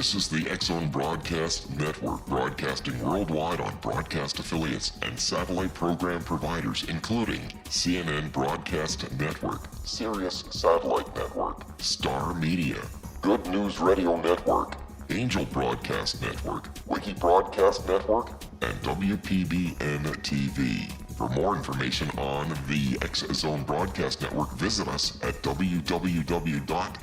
This is the X-Zone Broadcast Network, broadcasting worldwide on broadcast affiliates and satellite program providers, including CNN Broadcast Network, Sirius Satellite Network, Star Media, Good News Radio Network, Angel Broadcast Network, Wiki Broadcast Network, and WPBN TV. For more information on the X-Zone Broadcast Network, visit us at www.xzbn.net.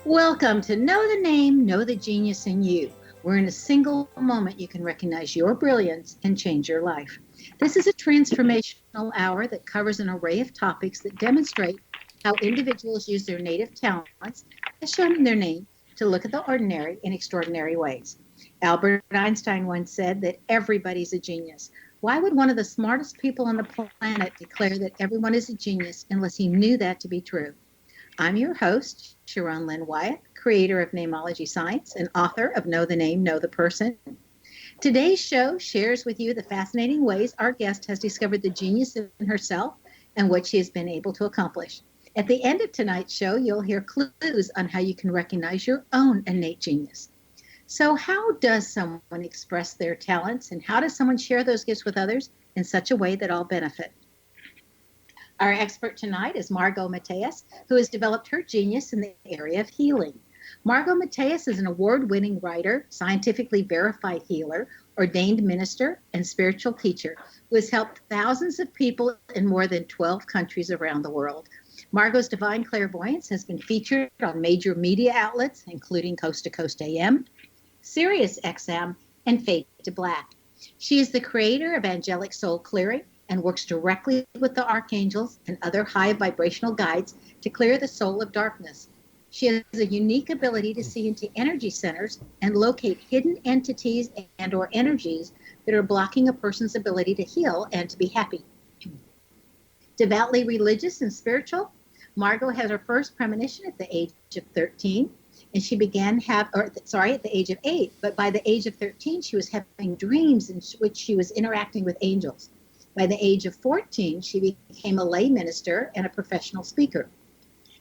Welcome to Know the Name, Know the Genius in You, where in a single moment you can recognize your brilliance and change your life. This is a transformational hour that covers an array of topics that demonstrate how individuals use their native talents, as shown in their name, to look at the ordinary in extraordinary ways. Albert Einstein once said that everybody's a genius. Why would one of the smartest people on the planet declare that everyone is a genius unless he knew that to be true? I'm your host, Sharon Lynn Wyatt, creator of Namology Science and author of Know the Name, Know the Person. Today's show shares with you the fascinating ways our guest has discovered the genius in herself and what she has been able to accomplish. At the end of tonight's show, you'll hear clues on how you can recognize your own innate genius. So how does someone express their talents, and how does someone share those gifts with others in such a way that all benefit? Our expert tonight is Margo Mateas, who has developed her genius in the area of healing. Margo Mateas is an award-winning writer, scientifically verified healer, ordained minister, and spiritual teacher who has helped thousands of people in more than 12 countries around the world. Margo's divine clairvoyance has been featured on major media outlets, including Coast to Coast AM, Sirius XM, and Fade to Black. She is the creator of Angelic Soul Clearing and works directly with the Archangels and other high vibrational guides to clear the soul of darkness. She has a unique ability to see into energy centers and locate hidden entities and or energies that are blocking a person's ability to heal and to be happy. Devoutly religious and spiritual, Margo had her first premonition at the age of 13, and she began at the age of 8, but by the age of 13, she was having dreams in which she was interacting with angels. By the age of 14, she became a lay minister and a professional speaker.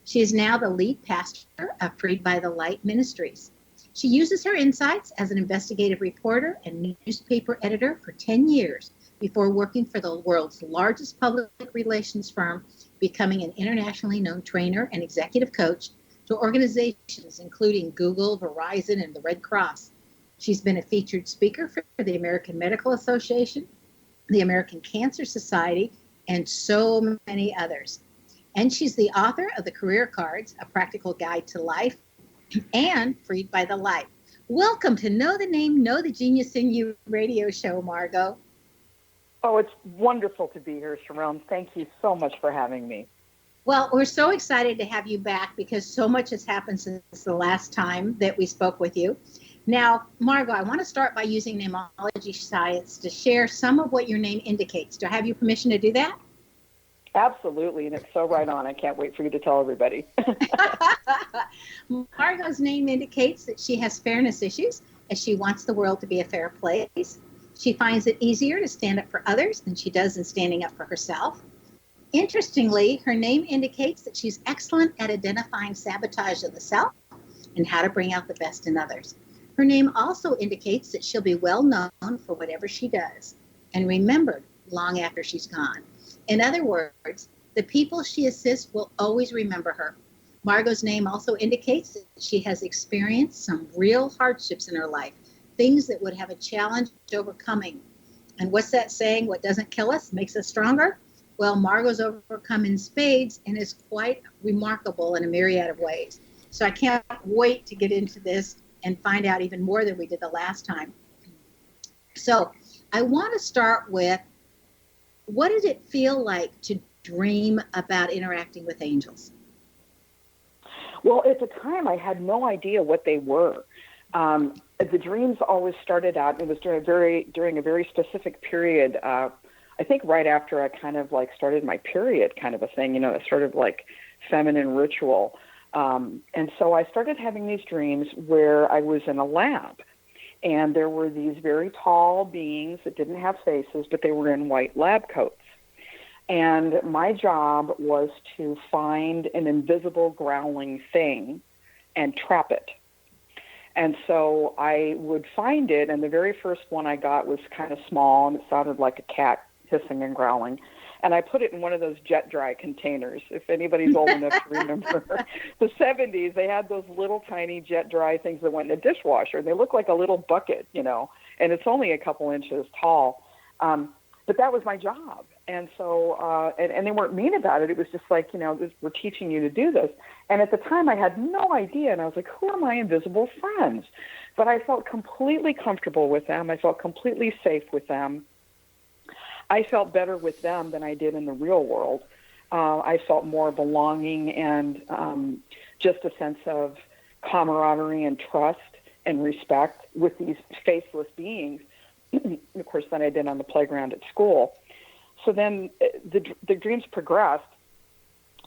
She is now the lead pastor of Freed by the Light Ministries. She uses her insights as an investigative reporter and newspaper editor for 10 years before working for the world's largest public relations firm, becoming an internationally known trainer and executive coach to organizations including Google, Verizon, and the Red Cross. She's been a featured speaker for the American Medical Association, the American Cancer Society, and so many others. And she's the author of the Career Cards, A Practical Guide to Life, and Freed by the Light. Welcome to Know the Name, Know the Genius in You radio show, Margo. Oh, it's wonderful to be here, Sharon. Thank you so much for having me. Well, we're so excited to have you back because so much has happened since the last time that we spoke with you. Now, Margo, I want to start by using Namology Science to share some of what your name indicates. Do I have your permission to do that? Absolutely, and it's so right on. I can't wait for you to tell everybody. Margo's name indicates that she has fairness issues, as she wants the world to be a fair place. She finds it easier to stand up for others than she does in standing up for herself. Interestingly, her name indicates that she's excellent at identifying sabotage of the self and how to bring out the best in others. Her name also indicates that she'll be well known for whatever she does and remembered long after she's gone. In other words, the people she assists will always remember her. Margo's name also indicates that she has experienced some real hardships in her life, things that would have a challenge overcoming. And what's that saying? What doesn't kill us makes us stronger? Well, Margo's overcome in spades and is quite remarkable in a myriad of ways. So I can't wait to get into this and find out even more than we did the last time. So I want to start with, what did it feel like to dream about interacting with angels? Well, at the time, I had no idea what they were. The dreams always started out, it was during a very specific period, I think right after I kind of like started my period kind of a thing, sort of like feminine ritual. And so I started having these dreams where I was in a lab, and there were these very tall beings that didn't have faces, but they were in white lab coats. And my job was to find an invisible growling thing and trap it. And so I would find it, and the very first one I got was kind of small, and it sounded like a cat hissing and growling. And I put it in one of those jet dry containers. If anybody's old enough to remember the 70s, they had those little tiny jet dry things that went in a dishwasher. They look like a little bucket, and it's only a couple inches tall. But that was my job. And so, and they weren't mean about it. It was just like, we're teaching you to do this. And at the time I had no idea. And I was like, who are my invisible friends? But I felt completely comfortable with them. I felt completely safe with them. I felt better with them than I did in the real world. I felt more belonging and just a sense of camaraderie and trust and respect with these faceless beings, of course, than I did on the playground at school. So then the dreams progressed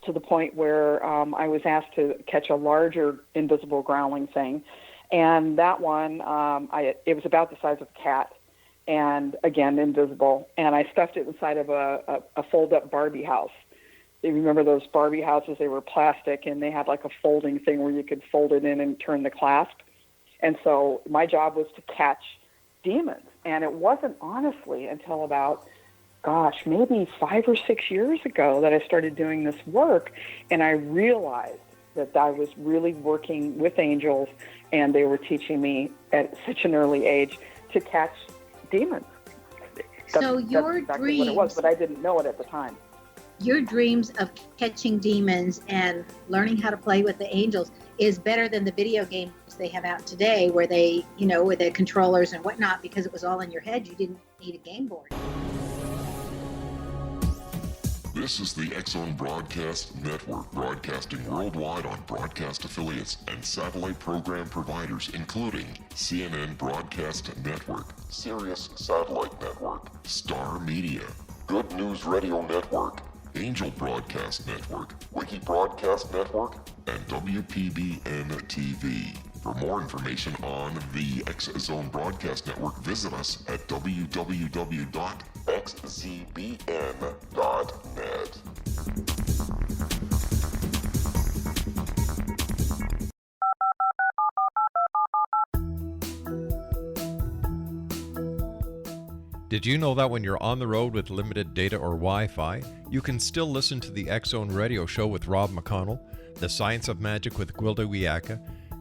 to the point where I was asked to catch a larger invisible growling thing. And that one, it was about the size of a cat. And again, invisible. And I stuffed it inside of a fold-up Barbie house. You remember those Barbie houses? They were plastic, and they had like a folding thing where you could fold it in and turn the clasp. And so my job was to catch demons. And it wasn't honestly until about, maybe 5 or 6 years ago that I started doing this work, and I realized that I was really working with angels, and they were teaching me at such an early age to catch demons. So your that's exactly dreams, what it was, but I didn't know it at the time. Your dreams of catching demons and learning how to play with the angels is better than the video games they have out today, where they, with the controllers and whatnot, because it was all in your head. You didn't need a game board. This is the X-Zone Broadcast Network, broadcasting worldwide on broadcast affiliates and satellite program providers, including CNN Broadcast Network, Sirius Satellite Network, Star Media, Good News Radio Network, Angel Broadcast Network, Wiki Broadcast Network, and WPBN TV. For more information on the X-Zone Broadcast Network, visit us at www.xzbn.net. Did you know that when you're on the road with limited data or Wi-Fi, you can still listen to the X-Zone Radio Show with Rob McConnell, The Science of Magic with Gwilda Wiyaka,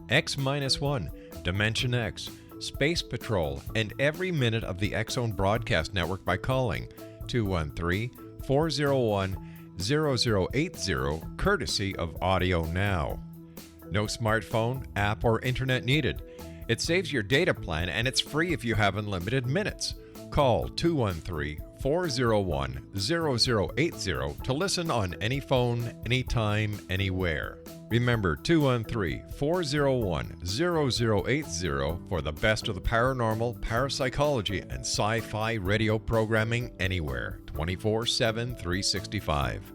X-1, Dimension X, Space Patrol, and every minute of the X-Zone Broadcast Network by calling 213-401-0080, courtesy of Audio Now. No smartphone, app, or internet needed. It saves your data plan, and it's free if you have unlimited minutes. Call 213-401-0080 to listen on any phone, anytime, anywhere. Remember 213-401-0080 for the best of the paranormal, parapsychology, and sci-fi radio programming anywhere, 24/7, 365.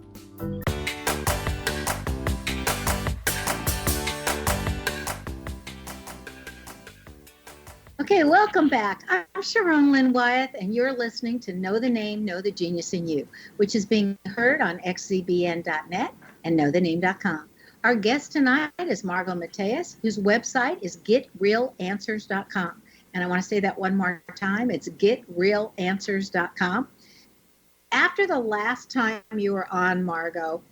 Okay, welcome back. I'm Sharon Lynn Wyeth, and you're listening to Know the Name, Know the Genius in You, which is being heard on xzbn.net and knowthename.com. Our guest tonight is Margo Mateas, whose website is getrealanswers.com. And I want to say that one more time. It's getrealanswers.com. After the last time you were on, Margo,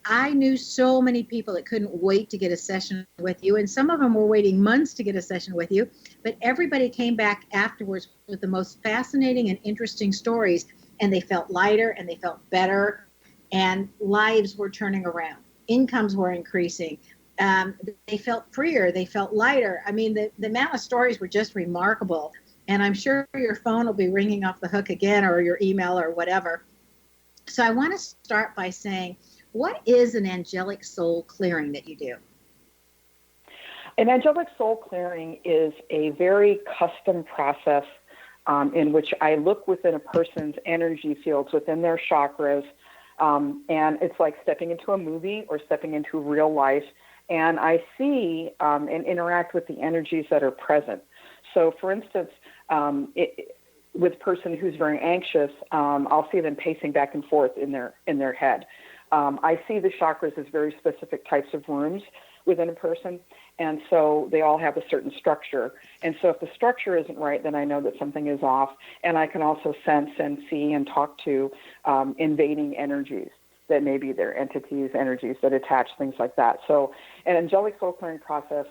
I knew so many people that couldn't wait to get a session with you, and some of them were waiting months to get a session with you, but everybody came back afterwards with the most fascinating and interesting stories, and they felt lighter and they felt better, and lives were turning around. Incomes were increasing. They felt freer. They felt lighter. I mean, the amount of stories were just remarkable, and I'm sure your phone will be ringing off the hook again, or your email or whatever. So I want to start by saying, what is an angelic soul clearing that you do? An angelic soul clearing is a very custom process in which I look within a person's energy fields, within their chakras, and it's like stepping into a movie or stepping into real life, and I see and interact with the energies that are present. So, for instance, with a person who's very anxious, I'll see them pacing back and forth in their head. I see the chakras as very specific types of rooms within a person, and so they all have a certain structure. And so if the structure isn't right, then I know that something is off, and I can also sense and see and talk to invading energies that may be their entities, energies that attach, things like that. So an angelic soul clearing process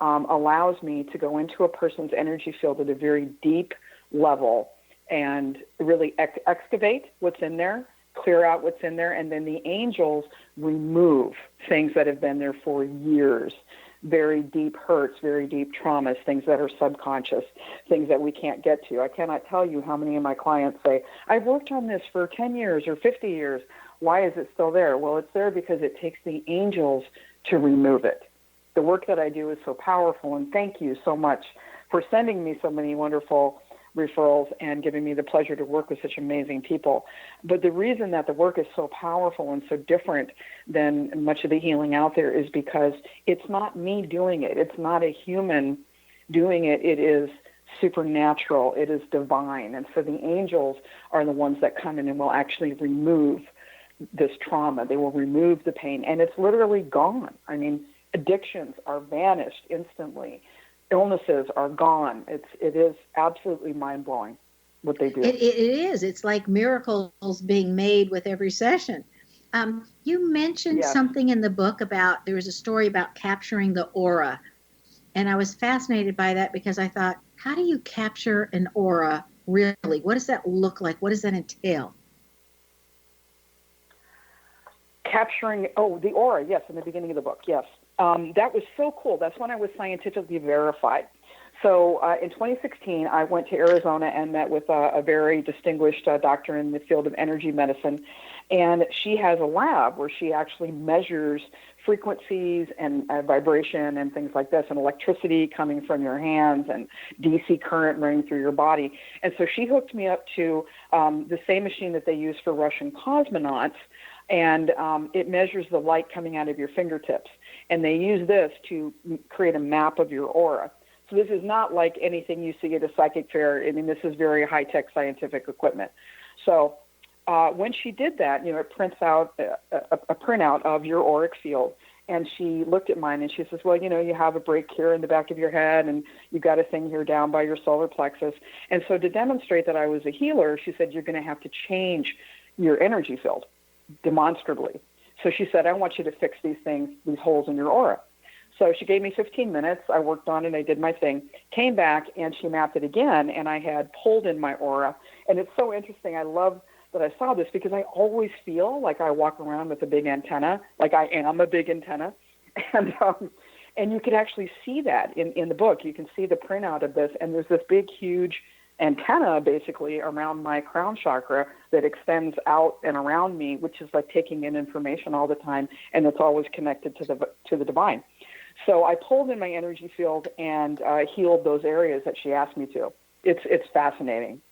allows me to go into a person's energy field at a very deep level and really excavate what's in there, clear out what's in there, and then the angels remove things that have been there for years, very deep hurts, very deep traumas, things that are subconscious, things that we can't get to. I cannot tell you how many of my clients say, I've worked on this for 10 years or 50 years. Why is it still there? Well, it's there because it takes the angels to remove it. The work that I do is so powerful, and thank you so much for sending me so many wonderful referrals and giving me the pleasure to work with such amazing people. But the reason that the work is so powerful and so different than much of the healing out there is because it's not me doing it. It's not a human doing it. It is supernatural. It is divine. And so the angels are the ones that come in and will actually remove this trauma. They will remove the pain, and it's literally gone. I mean, addictions are vanished instantly. Illnesses are gone. It is absolutely mind-blowing what they do. It is. It's like miracles being made with every session. You mentioned something in the book about, there was a story about capturing the aura. And I was fascinated by that because I thought, how do you capture an aura really? What does that look like? What does that entail? Capturing, the aura, yes, in the beginning of the book, yes. That was so cool. That's when I was scientifically verified. So in 2016, I went to Arizona and met with a very distinguished doctor in the field of energy medicine. And she has a lab where she actually measures frequencies and vibration and things like this, and electricity coming from your hands and DC current running through your body. And so she hooked me up to the same machine that they use for Russian cosmonauts, and it measures the light coming out of your fingertips. And they use this to create a map of your aura. So this is not like anything you see at a psychic fair. I mean, this is very high-tech scientific equipment. So when she did that, it prints out a printout of your auric field. And she looked at mine and she says, well, you have a break here in the back of your head, and you've got a thing here down by your solar plexus. And so to demonstrate that I was a healer, she said, you're going to have to change your energy field demonstrably. So she said, I want you to fix these things, these holes in your aura. So she gave me 15 minutes. I worked on it. I did my thing, came back, and she mapped it again, and I had pulled in my aura. And it's so interesting. I love that I saw this because I always feel like I walk around with a big antenna, like I am a big antenna. And you can actually see that in the book. You can see the printout of this, and there's this big, huge antenna basically around my crown chakra that extends out and around me, which is like taking in information all the time, and it's always connected to the divine. So I pulled in my energy field and healed those areas that she asked me to. It's fascinating.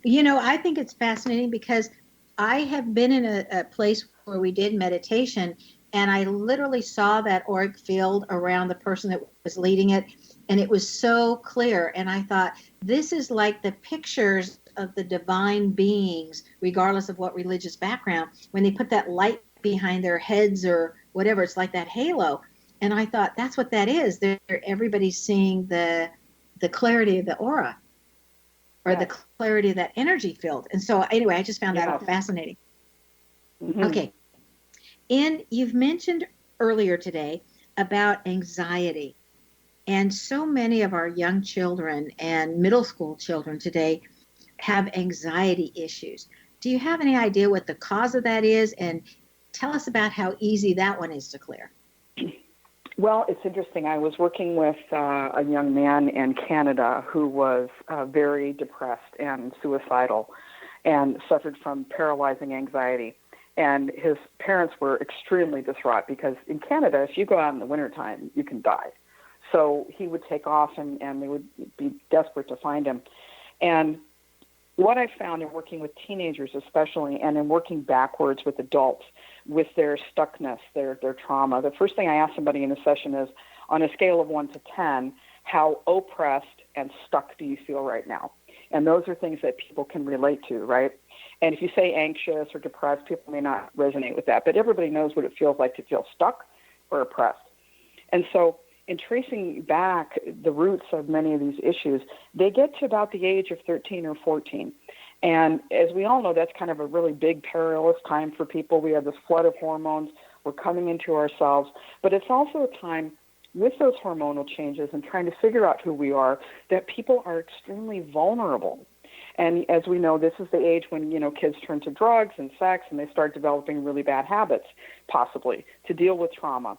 I think it's fascinating because I have been in a place where we did meditation, and I literally saw that auric field around the person that was leading it, and it was so clear. And I thought, this is like the pictures of the divine beings, regardless of what religious background, when they put that light behind their heads or whatever, it's like that halo. And I thought, that's what that is. Everybody's seeing the clarity of the aura, or the clarity of that energy field. And so anyway, I just found that fascinating. Mm-hmm. Okay. And you've mentioned earlier today about anxiety. And so many of our young children and middle school children today have anxiety issues. Do you have any idea what the cause of that is? And tell us about how easy that one is to clear. Well, it's interesting. I was working with a young man in Canada who was very depressed and suicidal and suffered from paralyzing anxiety. And his parents were extremely distraught because in Canada, if you go out in the wintertime, you can die. So he would take off and they would be desperate to find him. And what I found in working with teenagers especially, and in working backwards with adults, with their stuckness, their trauma. The first thing I ask somebody in a session is, on a scale of 1 to 10, how oppressed and stuck do you feel right now? And those are things that people can relate to, right? And if you say anxious or depressed, people may not resonate with that, but everybody knows what it feels like to feel stuck or oppressed. And so in tracing back the roots of many of these issues, they get to about the age of 13 or 14. And as we all know, that's kind of a really big, perilous time for people. We have this flood of hormones. We're coming into ourselves. But it's also a time with those hormonal changes and trying to figure out who we are, that people are extremely vulnerable. And as we know, this is the age when, kids turn to drugs and sex, and they start developing really bad habits, possibly, to deal with trauma,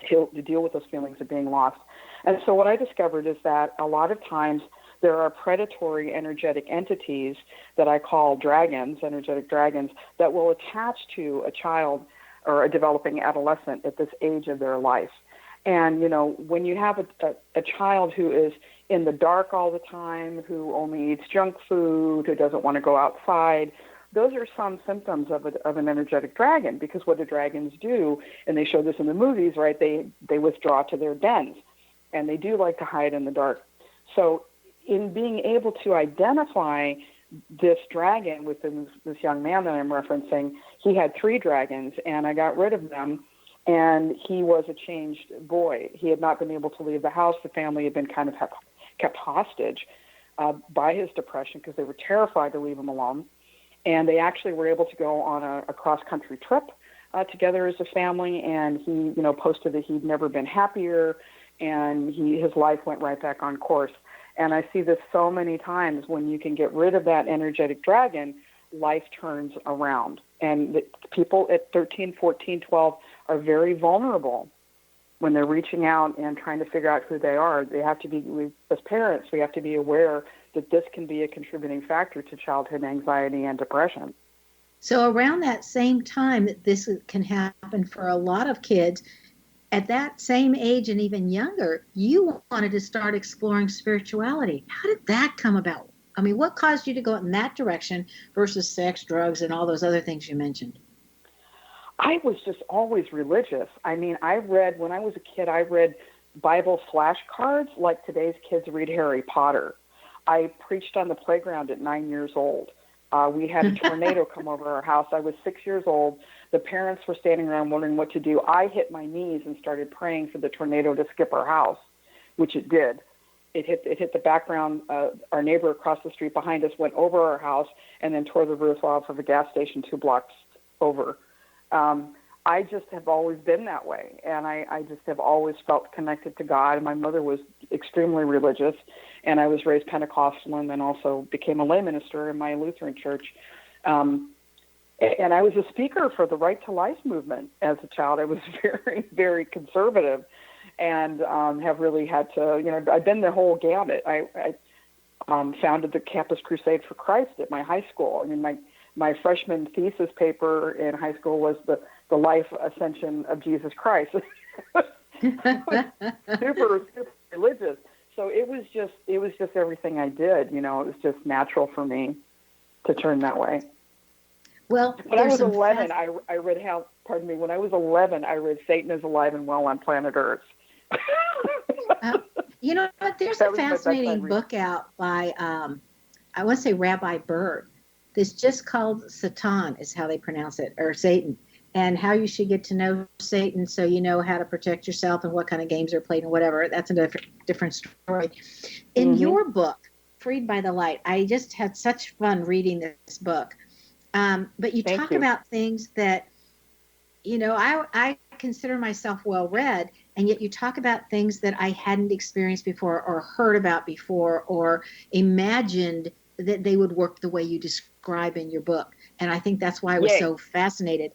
to deal with those feelings of being lost. And so what I discovered is that a lot of times there are predatory energetic entities that I call dragons, energetic dragons, that will attach to a child or a developing adolescent at this age of their life. And, when you have a child who is in the dark all the time, who only eats junk food, who doesn't want to go outside, those are some symptoms of an energetic dragon, because what do dragons do? And they show this in the movies, right? They withdraw to their dens, and they do like to hide in the dark. So in being able to identify this dragon within this young man that I'm referencing, he had 3 dragons, and I got rid of them. And he was a changed boy. He had not been able to leave the house. The family had been kind of kept hostage by his depression because they were terrified to leave him alone. And they actually were able to go on a cross-country trip together as a family. And he, posted that he'd never been happier, and his life went right back on course. And I see this so many times. When you can get rid of that energetic dragon, life turns around. And the people at 13, 14, 12 are very vulnerable when they're reaching out and trying to figure out who they are. They have to be, as parents, we have to be aware that this can be a contributing factor to childhood anxiety and depression. So around that same time that this can happen for a lot of kids, at that same age and even younger, you wanted to start exploring spirituality. How did that come about? I mean, what caused you to go in that direction versus sex, drugs, and all those other things you mentioned? I was just always religious. I mean, when I was a kid, I read Bible flashcards like today's kids read Harry Potter. I preached on the playground at 9 years old. We had a tornado come over our house. I was 6 years old. The parents were standing around wondering what to do. I hit my knees and started praying for the tornado to skip our house, which it did. It hit the background. Our neighbor across the street behind us went over our house and then tore the roof off of a gas station 2 blocks over. I just have always been that way, and I just have always felt connected to God. My mother was extremely religious, and I was raised Pentecostal and then also became a lay minister in my Lutheran church. And I was a speaker for the Right to Life movement as a child. I was very, very conservative, and have really had to, I've been the whole gamut. I founded the Campus Crusade for Christ at my high school. I mean, my freshman thesis paper in high school was the life ascension of Jesus Christ. super religious. So it was just everything I did. It was just natural for me to turn that way. Well, when I was 11, I read when I was 11, I read Satan is Alive and Well on Planet Earth. You know what? There's a fascinating book out by, I want to say Rabbi Bird. It's just called Satan, is how they pronounce it, or Satan, and how you should get to know Satan so you know how to protect yourself and what kind of games are played and whatever. That's a different story. In your book, Freed by the Light, I just had such fun reading this book. But you talk about things that, I consider myself well-read, and yet you talk about things that I hadn't experienced before or heard about before or imagined that they would work the way you describe in your book. And I think that's why I was so fascinated.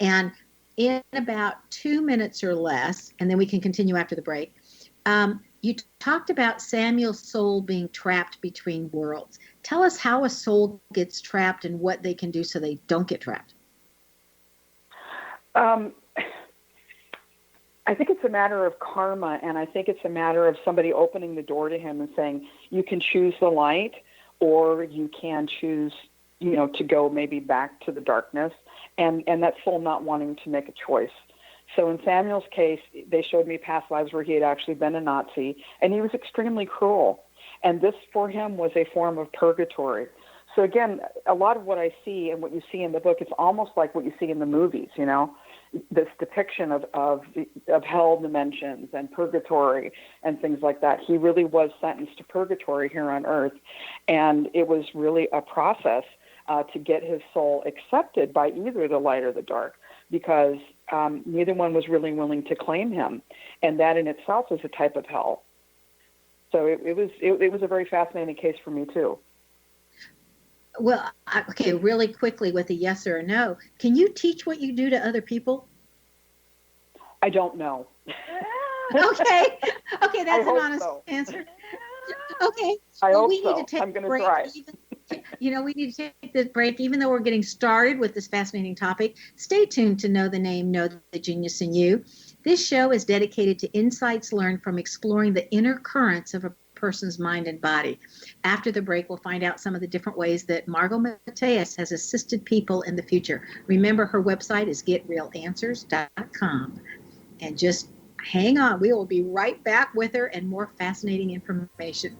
And in about 2 minutes or less, and then we can continue after the break, you talked about Samuel's soul being trapped between worlds. Tell us how a soul gets trapped and what they can do so they don't get trapped. I think it's a matter of karma, and I think it's a matter of somebody opening the door to him and saying, you can choose the light, or you can choose, to go maybe back to the darkness. and that soul not wanting to make a choice. So in Samuel's case, they showed me past lives where he had actually been a Nazi, and he was extremely cruel. And this for him was a form of purgatory. So again, a lot of what I see and what you see in the book, it's almost like what you see in the movies, you know, this depiction of hell dimensions and purgatory and things like that. He really was sentenced to purgatory here on earth. And it was really a process to get his soul accepted by either the light or the dark, because neither one was really willing to claim him. And that in itself is a type of hell. So it was a very fascinating case for me, too. Well, okay, really quickly with a yes or a no. Can you teach what you do to other people? I don't know. Okay, that's an honest answer. Okay, well, we need to take I'm going to break. try. We need to take this break, even though we're getting started with this fascinating topic. Stay tuned to Know the Name, Know the Genius in You. This show is dedicated to insights learned from exploring the inner currents of a person's mind and body. After the break, we'll find out some of the different ways that Margo Mateas has assisted people in the future. Remember, her website is getrealanswers.com. And just hang on. We will be right back with her and more fascinating information.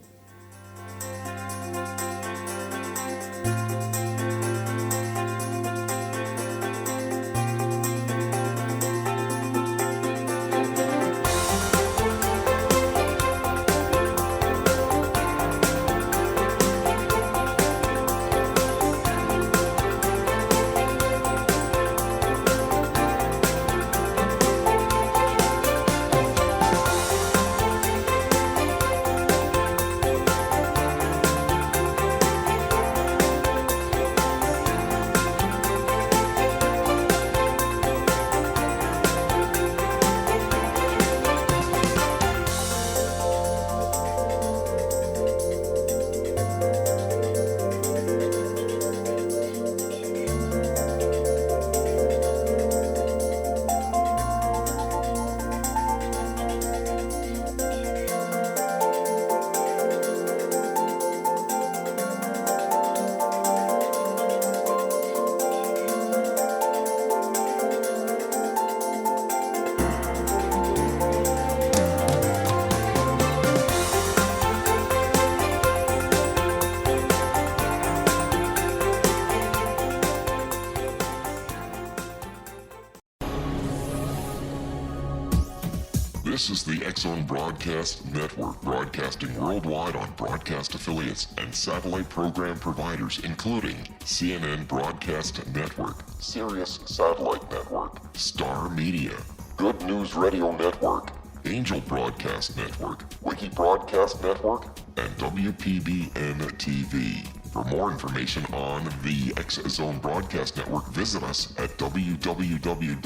This is the X-Zone Broadcast Network, broadcasting worldwide on broadcast affiliates and satellite program providers, including CNN Broadcast Network, Sirius Satellite Network, Star Media, Good News Radio Network, Angel Broadcast Network, Wiki Broadcast Network, and WPBN TV. For more information on the X-Zone Broadcast Network, visit us at www.xzbn.net.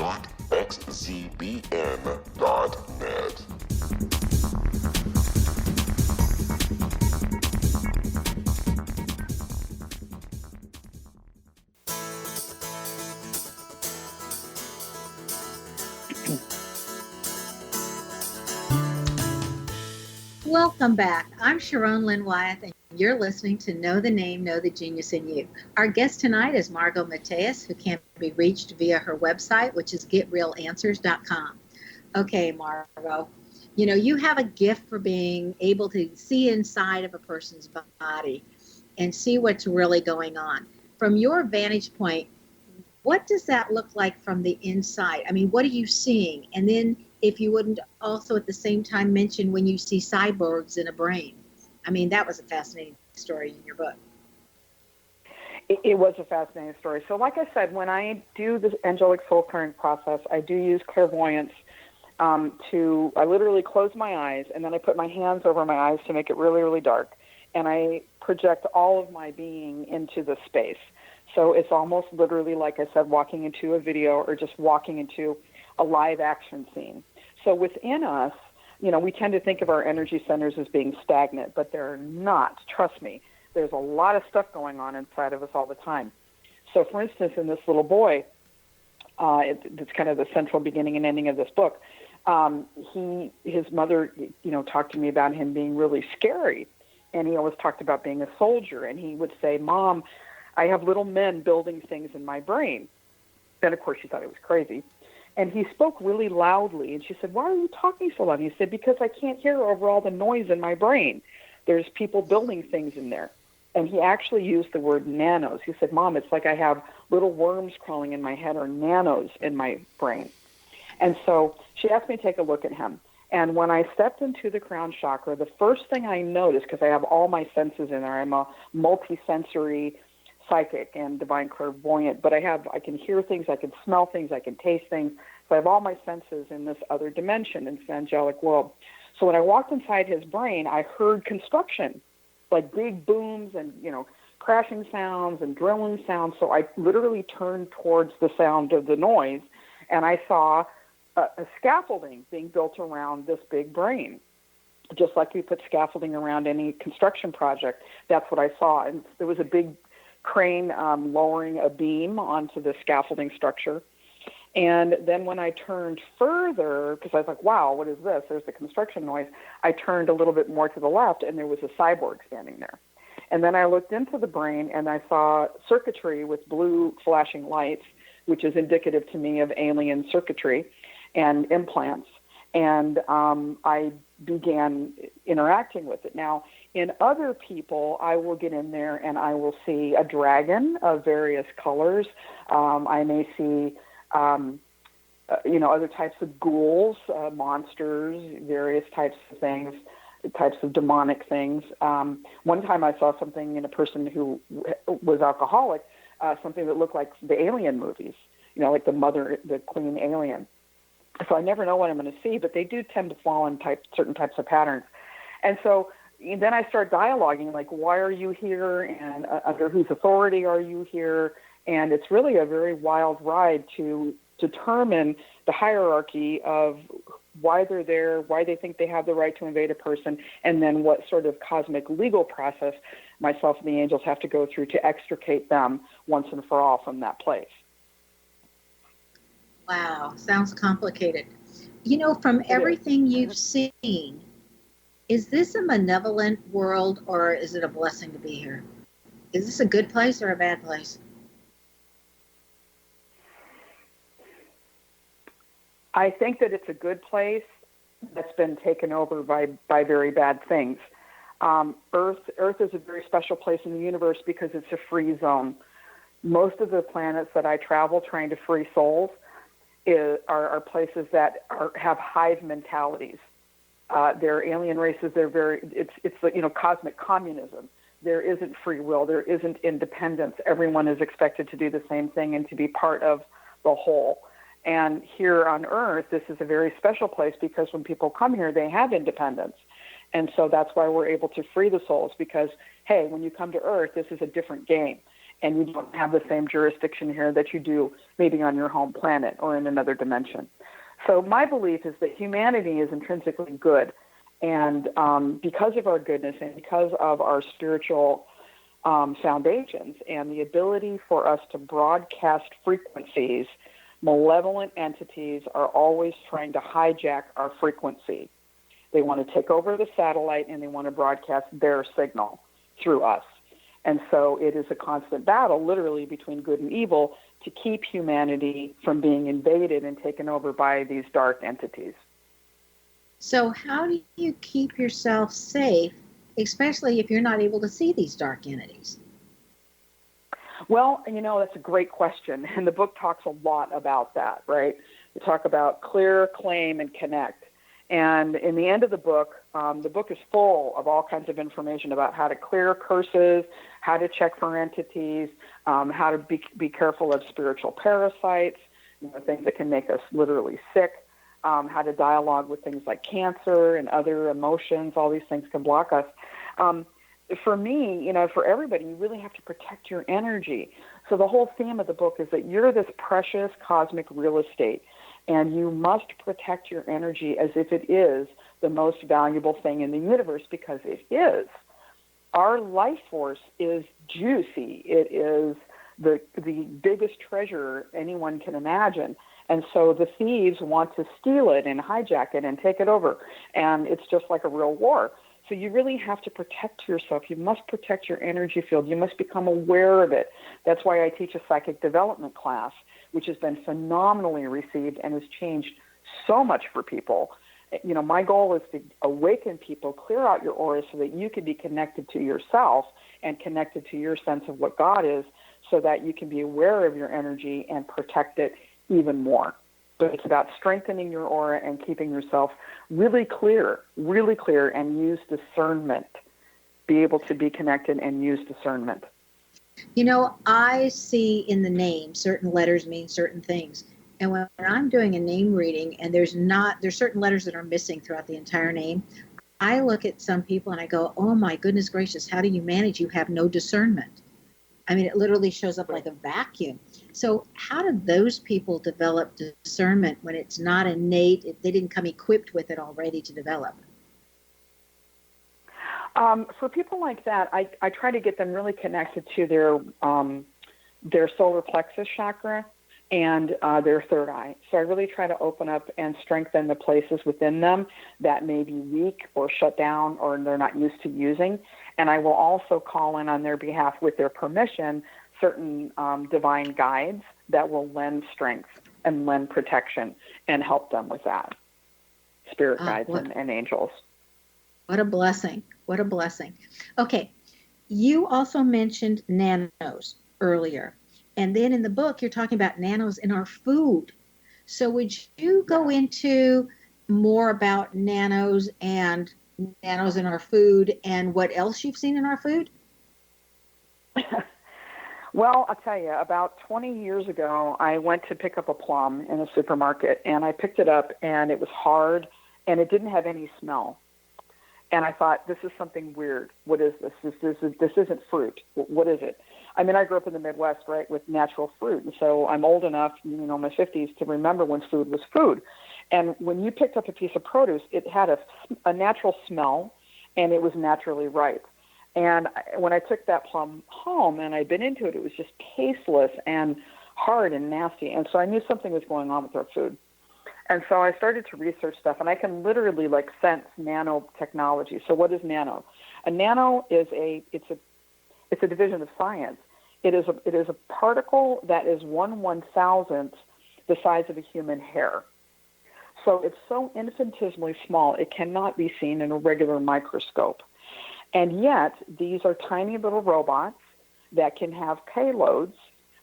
Welcome back. I'm Sharon Lynn Wyeth, and you're listening to Know the Name, Know the Genius in You. Our guest tonight is Margo Mateas, who can be reached via her website, which is getrealanswers.com. Okay, Margo, you have a gift for being able to see inside of a person's body and see what's really going on. From your vantage point, what does that look like from the inside? I mean, what are you seeing? And then if you wouldn't also at the same time mention when you see cyborgs in a brain. I mean, that was a fascinating story in your book. It was a fascinating story. So like I said, when I do the angelic soul clearing process, I do use clairvoyance I literally close my eyes, and then I put my hands over my eyes to make it really, really dark. And I project all of my being into the space. So it's almost literally, like I said, walking into a video or just walking into a live action scene. So within us, we tend to think of our energy centers as being stagnant, but they're not. Trust me. There's a lot of stuff going on inside of us all the time. So for instance, in this little boy, it's kind of the central beginning and ending of this book. His mother, talked to me about him being really scary. And he always talked about being a soldier. And he would say, "Mom, I have little men building things in my brain." And, of course, she thought it was crazy. And he spoke really loudly, and she said, "Why are you talking so loud?" And he said, "Because I can't hear over all the noise in my brain. There's people building things in there." And he actually used the word nanos. He said, "Mom, it's like I have little worms crawling in my head or nanos in my brain." And so she asked me to take a look at him. And when I stepped into the crown chakra, the first thing I noticed, because I have all my senses in there, I'm a multisensory psychic and divine clairvoyant, but I can hear things, I can smell things, I can taste things. So I have all my senses in this other dimension, in this angelic world. So when I walked inside his brain, I heard construction, like big booms and, crashing sounds and drilling sounds. So I literally turned towards the sound of the noise, and I saw a scaffolding being built around this big brain, just like we put scaffolding around any construction project. That's what I saw. And there was a big crane lowering a beam onto the scaffolding structure. And then when I turned further, because I was like, wow, what is this? There's the construction noise. I turned a little bit more to the left, and there was a cyborg standing there. And then I looked into the brain, and I saw circuitry with blue flashing lights, which is indicative to me of alien circuitry and implants. And I began interacting with it. Now, in other people, I will get in there and I will see a dragon of various colors. I may see, other types of ghouls, monsters, various types of things, types of demonic things. One time I saw something in a person who was alcoholic, something that looked like the Alien movies, like the Queen Alien. So I never know what I'm going to see, but they do tend to fall in certain types of patterns. And so then I start dialoguing, like, why are you here, and under whose authority are you here? And it's really a very wild ride to determine the hierarchy of why they're there, why they think they have the right to invade a person, and then what sort of cosmic legal process myself and the angels have to go through to extricate them once and for all from that place. Wow, sounds complicated. From everything you've seen, is this a malevolent world, or is it a blessing to be here? Is this a good place or a bad place? I think that it's a good place that's been taken over by very bad things. Earth is a very special place in the universe because it's a free zone. Most of the planets that I travel trying to free souls are places that have hive mentalities. They're alien races. It's cosmic communism. There isn't free will. There isn't independence. Everyone is expected to do the same thing and to be part of the whole. And here on Earth, this is a very special place because when people come here, they have independence. And so that's why we're able to free the souls because, hey, when you come to Earth, this is a different game. And you don't have the same jurisdiction here that you do maybe on your home planet or in another dimension. So my belief is that humanity is intrinsically good. And because of our goodness and because of our spiritual foundations and the ability for us to broadcast frequencies, malevolent entities are always trying to hijack our frequency. They want to take over the satellite and they want to broadcast their signal through us. And so it is a constant battle, literally, between good and evil to keep humanity from being invaded and taken over by these dark entities. So how do you keep yourself safe, especially if you're not able to see these dark entities? Well, that's a great question. And the book talks a lot about that, right? We talk about clear, claim, and connect. And in the end of the book is full of all kinds of information about how to clear curses, how to check for entities, how to be careful of spiritual parasites, things that can make us literally sick, how to dialogue with things like cancer and other emotions. All these things can block us. For me, for everybody, you really have to protect your energy. So the whole theme of the book is that you're this precious cosmic real estate. And you must protect your energy as if it is the most valuable thing in the universe, because it is. Our life force is juicy. It is the biggest treasure anyone can imagine. And so the thieves want to steal it and hijack it and take it over. And it's just like a real war. So you really have to protect yourself. You must protect your energy field. You must become aware of it. That's why I teach a psychic development class which has been phenomenally received and has changed so much for people. You know, my goal is to awaken people, clear out your aura so that you can be connected to yourself and connected to your sense of what God is, so that you can be aware of your energy and protect it even more. But it's about strengthening your aura and keeping yourself really clear, and use discernment. Be able to be connected and use discernment. You know, I see in the name certain letters mean certain things. And when I'm doing a name reading and there's certain letters that are missing throughout the entire name, I look at some people and I go, oh my goodness gracious, how do you manage? You have no discernment. I mean, it literally shows up like a vacuum. So how do those people develop discernment when it's not innate, if they didn't come equipped with it already to develop? For people like that, I try to get them really connected to their solar plexus chakra and their third eye. So I really try to open up and strengthen the places within them that may be weak or shut down or they're not used to using. And I will also call in on their behalf, with their permission, certain divine guides that will lend strength and lend protection and help them with that. Spirit guides and angels. What a blessing. What a blessing. Okay. You also mentioned nanos earlier. And then in the book, you're talking about nanos in our food. So would you go into more about nanos and nanos in our food and what else you've seen in our food? Well, I'll tell you, about 20 years ago, I went to pick up a plum in a supermarket, and I picked it up, and it was hard, and it didn't have any smell. And I thought, this is something weird. What is this? This isn't fruit. What is it? I mean, I grew up in the Midwest, right, with natural fruit. And so I'm old enough, you know, in my 50s, to remember when food was food. And when you picked up a piece of produce, it had a natural smell, and it was naturally ripe. And when I took that plum home and I bit into it, it was just tasteless and hard and nasty. And so I knew something was going on with our food. And so I started to research stuff, and I can literally sense nanotechnology. So what is nano? A nano is it's a division of science. It is a particle that is 1/1000th the size of a human hair. So it's so infinitesimally small, it cannot be seen in a regular microscope. And yet, these are tiny little robots that can have payloads,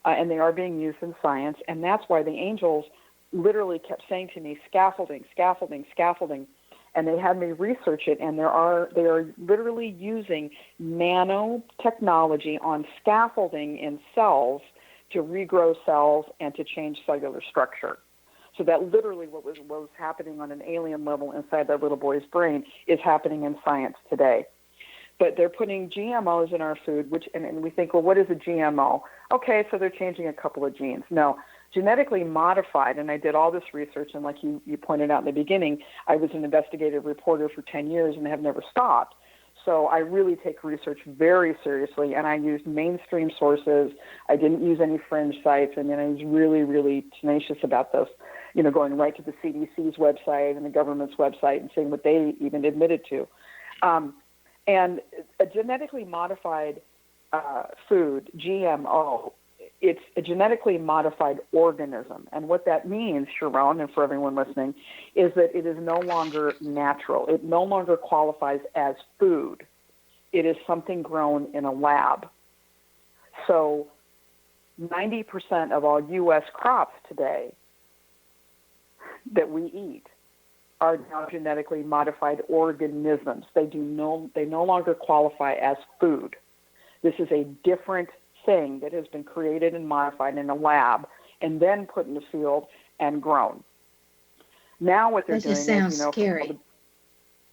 and they are being used in science. And that's why the angels literally kept saying to me, scaffolding, scaffolding, scaffolding. And they had me research it, and they are literally using nanotechnology on scaffolding in cells to regrow cells and to change cellular structure. So that literally what was happening on an alien level inside that little boy's brain is happening in science today. But they're putting GMOs in our food, and we think, well, what is a GMO? Okay, so they're changing a couple of genes. No, genetically modified, and I did all this research, and like you pointed out in the beginning, I was an investigative reporter for 10 years and have never stopped. So I really take research very seriously, and I used mainstream sources. I didn't use any fringe sites, and then I was really, really tenacious about this, you know, going right to the CDC's website and the government's website and seeing what they even admitted to. And a genetically modified food, GMO, it's a genetically modified organism. And what that means, Sharon, and for everyone listening, is that it is no longer natural. It no longer qualifies as food. It is something grown in a lab. So 90% of all U.S. crops today that we eat are now genetically modified organisms. They no longer qualify as food. This is a different thing that has been created and modified in a lab and then put in the field and grown. Now what they're doing is, scary.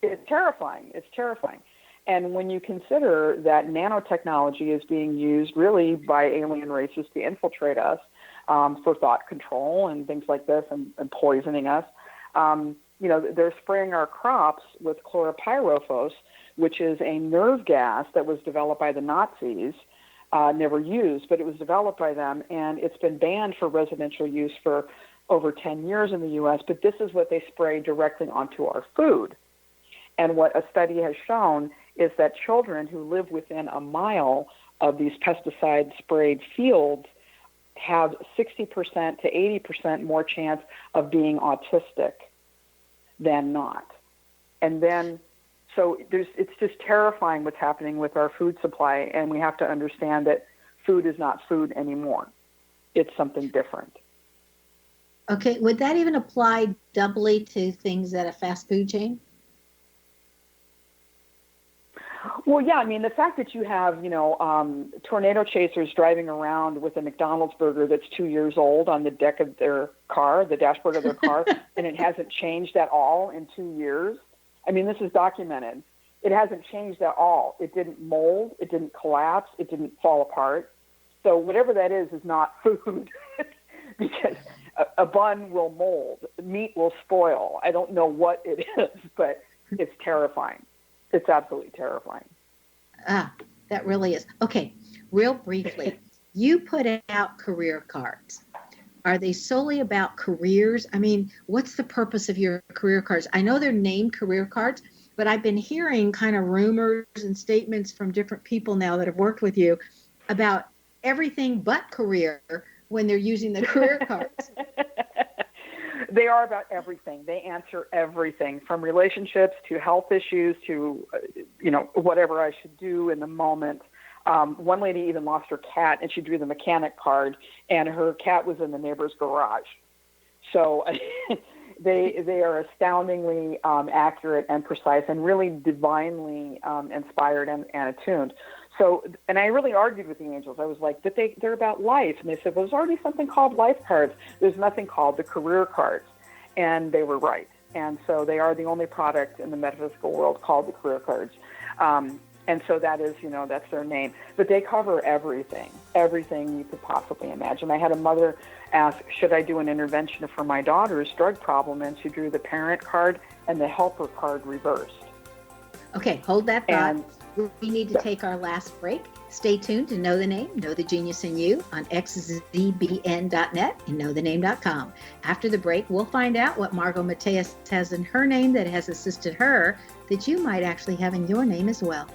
It's terrifying. It's terrifying. And when you consider that nanotechnology is being used really by alien races to infiltrate us for thought control and things like this and poisoning us, they're spraying our crops with chloropyrifos, which is a nerve gas that was developed by the Nazis, never used, but it was developed by them, and it's been banned for residential use for over 10 years in the U.S., but this is what they spray directly onto our food. And what a study has shown is that children who live within a mile of these pesticide-sprayed fields have 60% to 80% more chance of being autistic than not. And then, so it's just terrifying what's happening with our food supply, and we have to understand that food is not food anymore. It's something different. Okay, would that even apply doubly to things at a fast food chain? Well, yeah, I mean, the fact that you have, tornado chasers driving around with a McDonald's burger that's 2 years old on the deck of their car, the dashboard of their car, and it hasn't changed at all in 2 years. I mean, this is documented. It hasn't changed at all. It didn't mold. It didn't collapse. It didn't fall apart. So whatever that is not food because a bun will mold. Meat will spoil. I don't know what it is, but it's terrifying. It's absolutely terrifying. That really is. Okay, real briefly, you put out career cards. Are they solely about careers? I mean, what's the purpose of your career cards? I know they're named career cards, but I've been hearing kind of rumors and statements from different people now that have worked with you about everything but career when they're using the career cards. They are about everything. They answer everything from relationships to health issues to, whatever I should do in the moment. One lady even lost her cat, and she drew the mechanic card, and her cat was in the neighbor's garage. So they are astoundingly accurate and precise and really divinely inspired and attuned. So, and I really argued with the angels. I was like, but they're about life. And they said, well, there's already something called life cards. There's nothing called the career cards. And they were right. And so they are the only product in the metaphysical world called the career cards. And so that is, that's their name. But they cover everything you could possibly imagine. I had a mother ask, should I do an intervention for my daughter's drug problem? And she drew the parent card and the helper card reversed. Okay, hold that thought. We need to take our last break. Stay tuned to Know the Name, Know the Genius in You on xzbn.net and knowthename.com. After the break, we'll find out what Margo Mateas has in her name that has assisted her that you might actually have in your name as well.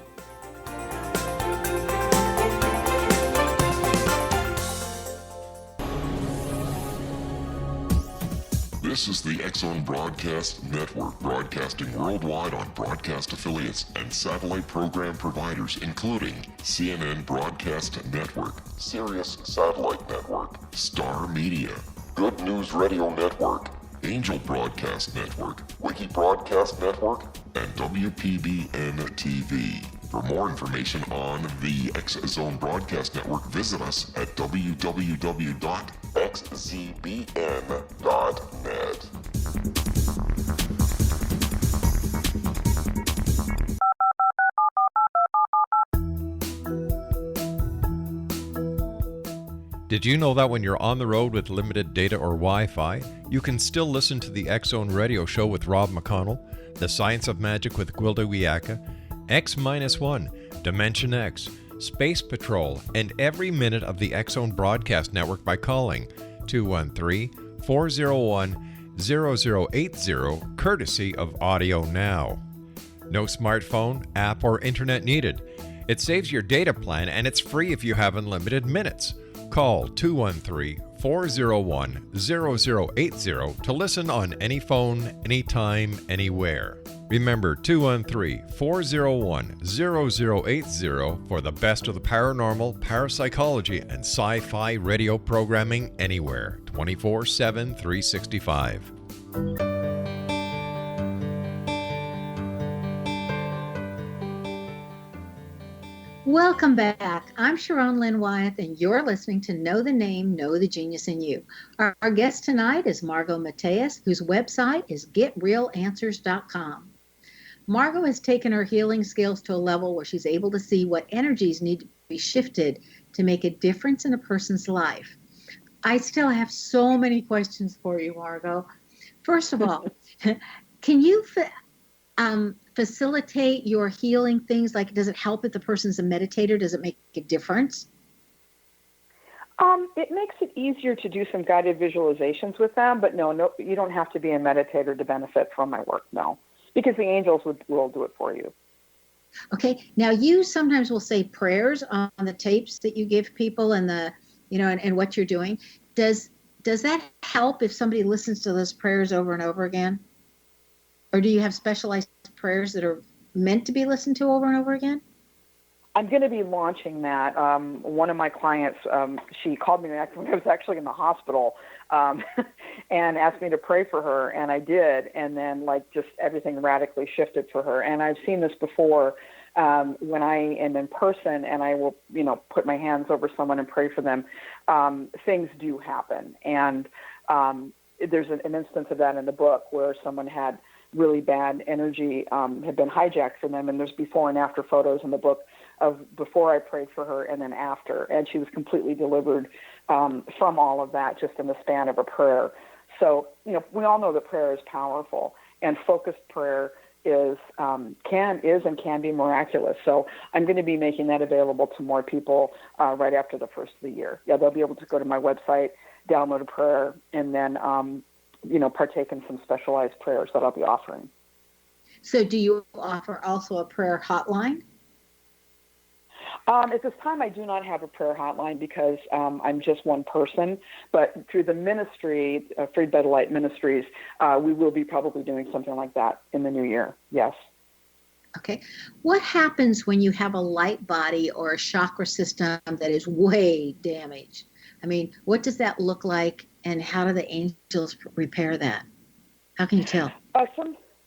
This is the X-Zone Broadcast Network, broadcasting worldwide on broadcast affiliates and satellite program providers, including CNN Broadcast Network, Sirius Satellite Network, Star Media, Good News Radio Network, Angel Broadcast Network, Wiki Broadcast Network, and WPBN TV. For more information on the X-Zone Broadcast Network, visit us at www.xzbn.net. Did you know that when you're on the road with limited data or Wi-Fi, you can still listen to the X-Zone Radio Show with Rob McConnell, The Science of Magic with Gwilda Wiyaka, X-1, Dimension X, Space Patrol, and every minute of the X-Zone Broadcast Network by calling 213-401-0080, courtesy of Audio Now. No smartphone, app, or internet needed. It saves your data plan, and it's free if you have unlimited minutes. Call 213-401-0080 to listen on any phone, anytime, anywhere. Remember 213-401-0080 for the best of the paranormal, parapsychology, and sci-fi radio programming anywhere, 24/7, 365. Welcome back. I'm Sharon Lynn Wyeth, and you're listening to Know the Name, Know the Genius in You. Our guest tonight is Margo Mateas, whose website is getrealanswers.com. Margo has taken her healing skills to a level where she's able to see what energies need to be shifted to make a difference in a person's life. I still have so many questions for you, Margo. First of all, can you facilitate your healing things? Like, does it help if the person's a meditator? Does it make a difference? It makes it easier to do some guided visualizations with them, but no, you don't have to be a meditator to benefit from my work, no. Because the angels will do it for you. Okay. Now, you sometimes will say prayers on the tapes that you give people and the and what you're doing. Does that help if somebody listens to those prayers over and over again? Or do you have specialized prayers that are meant to be listened to over and over again? I'm going to be launching that. One of my clients, she called me when I was actually in the hospital and asked me to pray for her, and I did. And then, just everything radically shifted for her. And I've seen this before when I am in person and I will, put my hands over someone and pray for them. Things do happen. And there's an instance of that in the book where someone had really bad energy had been hijacked from them, and there's before and after photos in the book of before I prayed for her and then after, and she was completely delivered from all of that just in the span of a prayer. So, we all know that prayer is powerful, and focused prayer can be miraculous. So I'm going to be making that available to more people right after the first of the year. Yeah, they'll be able to go to my website, download a prayer, and then partake in some specialized prayers that I'll be offering. So do you offer also a prayer hotline? At this time, I do not have a prayer hotline because I'm just one person. But through the ministry, Freed by the Light Ministries, we will be probably doing something like that in the new year. Yes. Okay. What happens when you have a light body or a chakra system that is way damaged? I mean, what does that look like, and how do the angels repair that? How can you tell?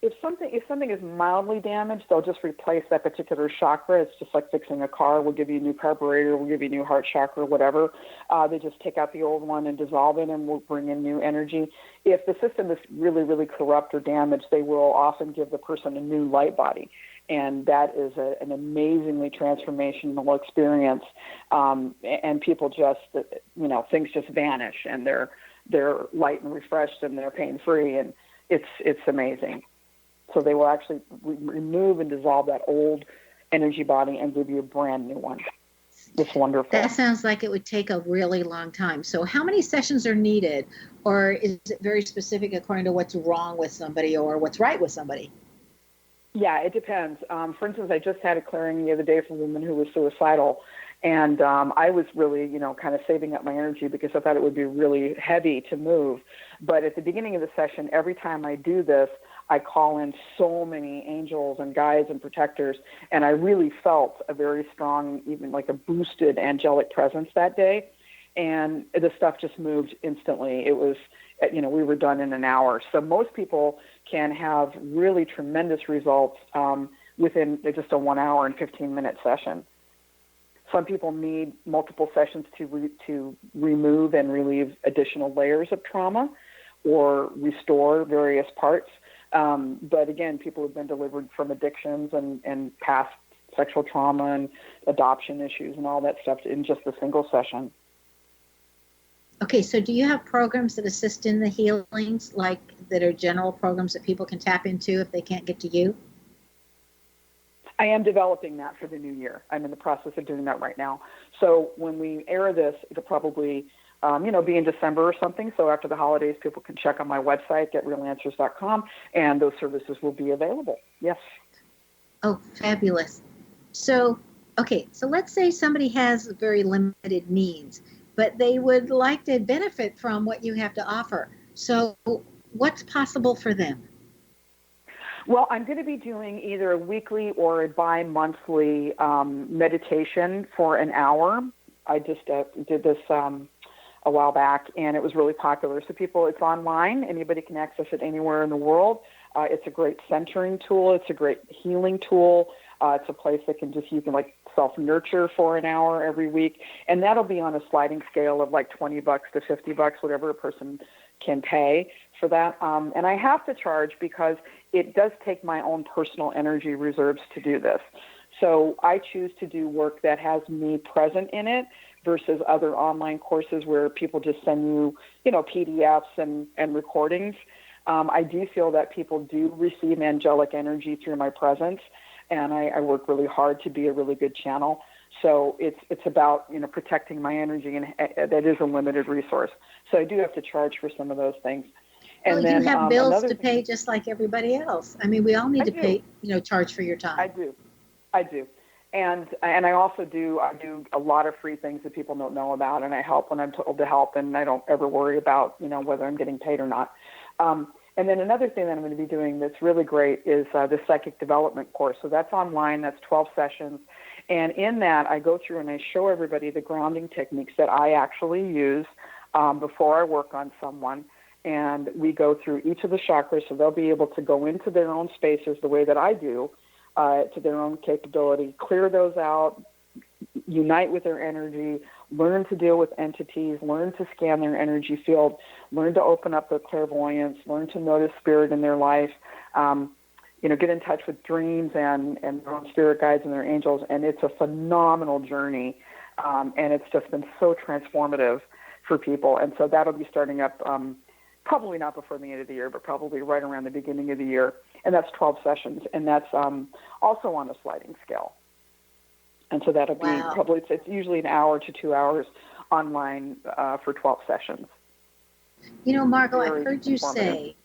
If something is mildly damaged, they'll just replace that particular chakra. It's just like fixing a car. We'll give you a new carburetor. We'll give you a new heart chakra, whatever. They just take out the old one and dissolve it, and we'll bring in new energy. If the system is really, really corrupt or damaged, they will often give the person a new light body. And that is an amazingly transformational experience. And people just, things just vanish, and they're light and refreshed, and they're pain-free, and it's amazing. So they will actually remove and dissolve that old energy body and give you a brand new one. It's wonderful. That sounds like it would take a really long time. So how many sessions are needed, or is it very specific according to what's wrong with somebody or what's right with somebody? Yeah, it depends. For instance, I just had a clearing the other day for a woman who was suicidal, and I was really, kind of saving up my energy because I thought it would be really heavy to move. But at the beginning of the session, every time I do this, I call in so many angels and guides and protectors, and I really felt a very strong, even like a boosted angelic presence that day. And the stuff just moved instantly. It was, we were done in an hour. So most people can have really tremendous results within just a 1 hour and 15-minute session. Some people need multiple sessions to remove and relieve additional layers of trauma or restore various parts. But again, people have been delivered from addictions and past sexual trauma and adoption issues and all that stuff in just a single session. Okay, so do you have programs that assist in the healings, like that are general programs that people can tap into if they can't get to you? I am developing that for the new year. I'm in the process of doing that right now. So when we air this, it'll probably be in December or something. So after the holidays, people can check on my website, getrealanswers.com, and those services will be available. Yes. Oh, fabulous. So let's say somebody has very limited needs, but they would like to benefit from what you have to offer. So what's possible for them? Well, I'm going to be doing either a weekly or a bi-monthly meditation for an hour. I just did this a while back, and it was really popular. So it's online. Anybody can access it anywhere in the world. It's a great centering tool. It's a great healing tool. It's a place that you can self-nurture for an hour every week. And that'll be on a sliding scale of $20 to $50, whatever a person can pay for that. And I have to charge because it does take my own personal energy reserves to do this. So I choose to do work that has me present in it versus other online courses where people just send you, PDFs and recordings. I do feel that people do receive angelic energy through my presence, and I work really hard to be a really good channel. So it's about, protecting my energy, and that is a limited resource. So I do have to charge for some of those things. And well, then, you have bills to pay just like everybody else. I mean, we all need to pay, charge for your time. I do. And I also do a lot of free things that people don't know about, and I help when I'm told to help, and I don't ever worry about, whether I'm getting paid or not. And then another thing that I'm going to be doing that's really great is the psychic development course. So that's online. That's 12 sessions. And in that, I go through and I show everybody the grounding techniques that I actually use before I work on someone. And we go through each of the chakras, so they'll be able to go into their own spaces the way that I do, to their own capability, clear those out, unite with their energy, learn to deal with entities, learn to scan their energy field, learn to open up their clairvoyance, learn to notice spirit in their life, get in touch with dreams and their own spirit guides and their angels. And it's a phenomenal journey, and it's just been so transformative for people. And so that'll be starting up probably not before the end of the year, but probably right around the beginning of the year. And that's 12 sessions, and that's also on a sliding scale. And so that'll be probably, it's usually an hour to 2 hours online for 12 sessions. Margo, I heard you say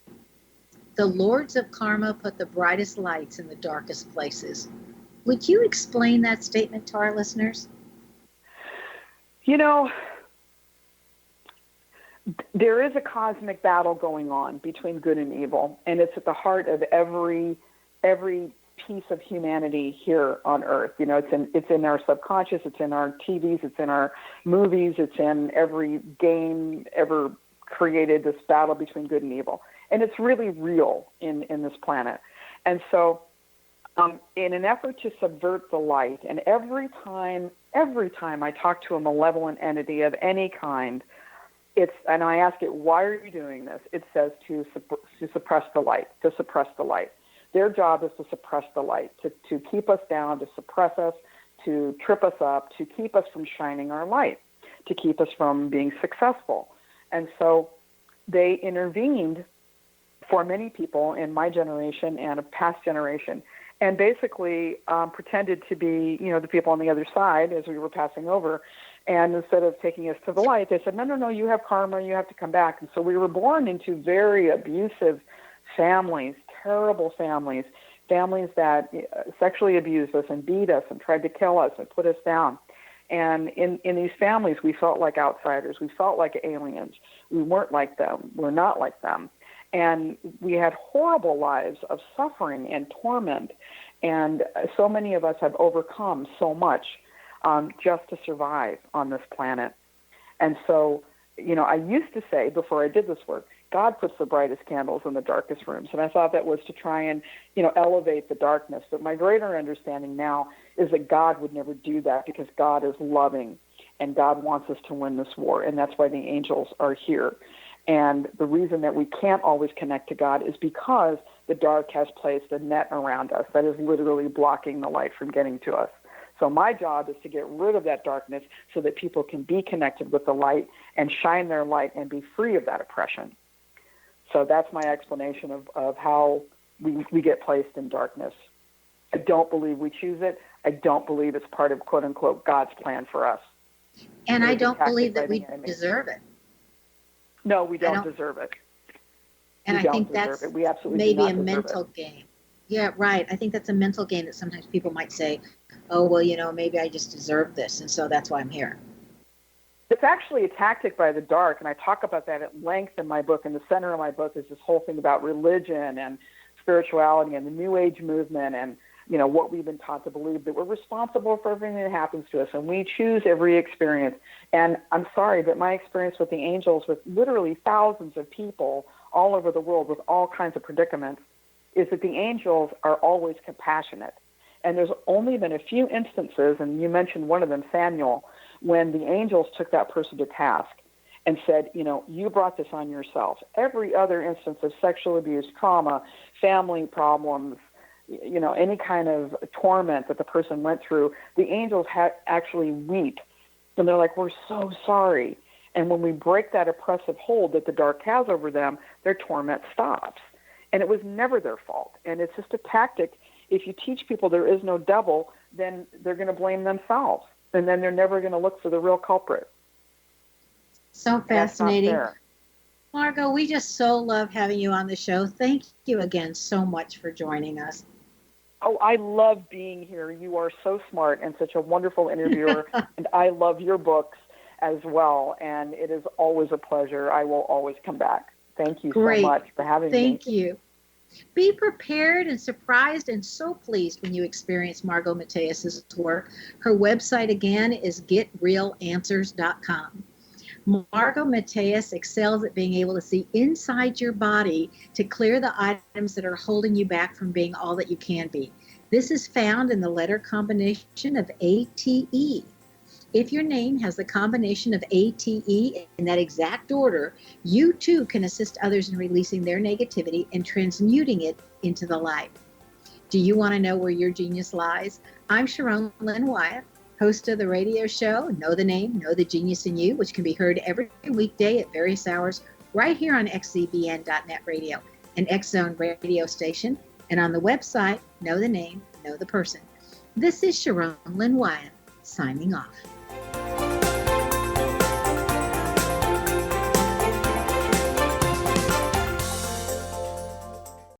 the lords of karma put the brightest lights in the darkest places. Would you explain that statement to our listeners? There is a cosmic battle going on between good and evil, and it's at the heart of every piece of humanity here on Earth. It's in our subconscious, it's in our TVs, it's in our movies, it's in every game ever created, this battle between good and evil. And it's really real in this planet. And so in an effort to subvert the light, and every time I talk to a malevolent entity of any kind, and I ask it, why are you doing this? It says to suppress the light, to suppress the light. Their job is to suppress the light, to keep us down, to suppress us, to trip us up, to keep us from shining our light, to keep us from being successful. And so they intervened for many people in my generation and a past generation, and basically pretended to be, the people on the other side as we were passing over. And instead of taking us to the light, they said, no, you have karma, you have to come back. And so we were born into very abusive families, terrible families that sexually abused us and beat us and tried to kill us and put us down. And in these families, we felt like outsiders. We felt like aliens. We weren't like them. We're not like them. And we had horrible lives of suffering and torment. And so many of us have overcome so much just to survive on this planet. And so, I used to say before I did this work, God puts the brightest candles in the darkest rooms. And I thought that was to try and, elevate the darkness. But my greater understanding now is that God would never do that, because God is loving and God wants us to win this war. And that's why the angels are here. And the reason that we can't always connect to God is because the dark has placed a net around us that is literally blocking the light from getting to us. So my job is to get rid of that darkness so that people can be connected with the light and shine their light and be free of that oppression. So that's my explanation of how we get placed in darkness. I don't believe we choose it. I don't believe it's part of, quote unquote, God's plan for us. And I don't believe that we deserve it. No, we don't deserve it. And I think that's maybe a mental game. Yeah, right. I think that's a mental game that sometimes people might say, oh, well, maybe I just deserve this, and so that's why I'm here. It's actually a tactic by the dark, and I talk about that at length in my book. In the center of my book is this whole thing about religion and spirituality and the New Age movement and, what we've been taught to believe, that we're responsible for everything that happens to us, and we choose every experience. And I'm sorry, but my experience with the angels, with literally thousands of people all over the world with all kinds of predicaments, is that the angels are always compassionate. And there's only been a few instances, and you mentioned one of them, Samuel, when the angels took that person to task and said, you brought this on yourself. Every other instance of sexual abuse, trauma, family problems, any kind of torment that the person went through, the angels actually weep. And they're like, we're so sorry. And when we break that oppressive hold that the dark has over them, their torment stops. And it was never their fault. And it's just a tactic. If you teach people there is no devil, then they're going to blame themselves. And then they're never going to look for the real culprit. So fascinating. Margo, we just so love having you on the show. Thank you again so much for joining us. Oh, I love being here. You are so smart and such a wonderful interviewer, and I love your books as well, and it is always a pleasure. I will always come back. Thank you Great. so much for having me. Thank you. Be prepared and surprised and so pleased when you experience Margo Mateas' work. Her website again is getrealanswers.com. Margo Mateas excels at being able to see inside your body to clear the items that are holding you back from being all that you can be. This is found in the letter combination of ATE. If your name has the combination of ATE in that exact order, you too can assist others in releasing their negativity and transmuting it into the light. Do you want to know where your genius lies? I'm Sharon Lynn Wyatt, host of the radio show Know the Name, Know the Genius in You, which can be heard every weekday at various hours right here on xzbn.net radio, an X-Zone radio station, and on the website Know the Name, Know the Person. This is Sharon Lynn Wyatt, signing off.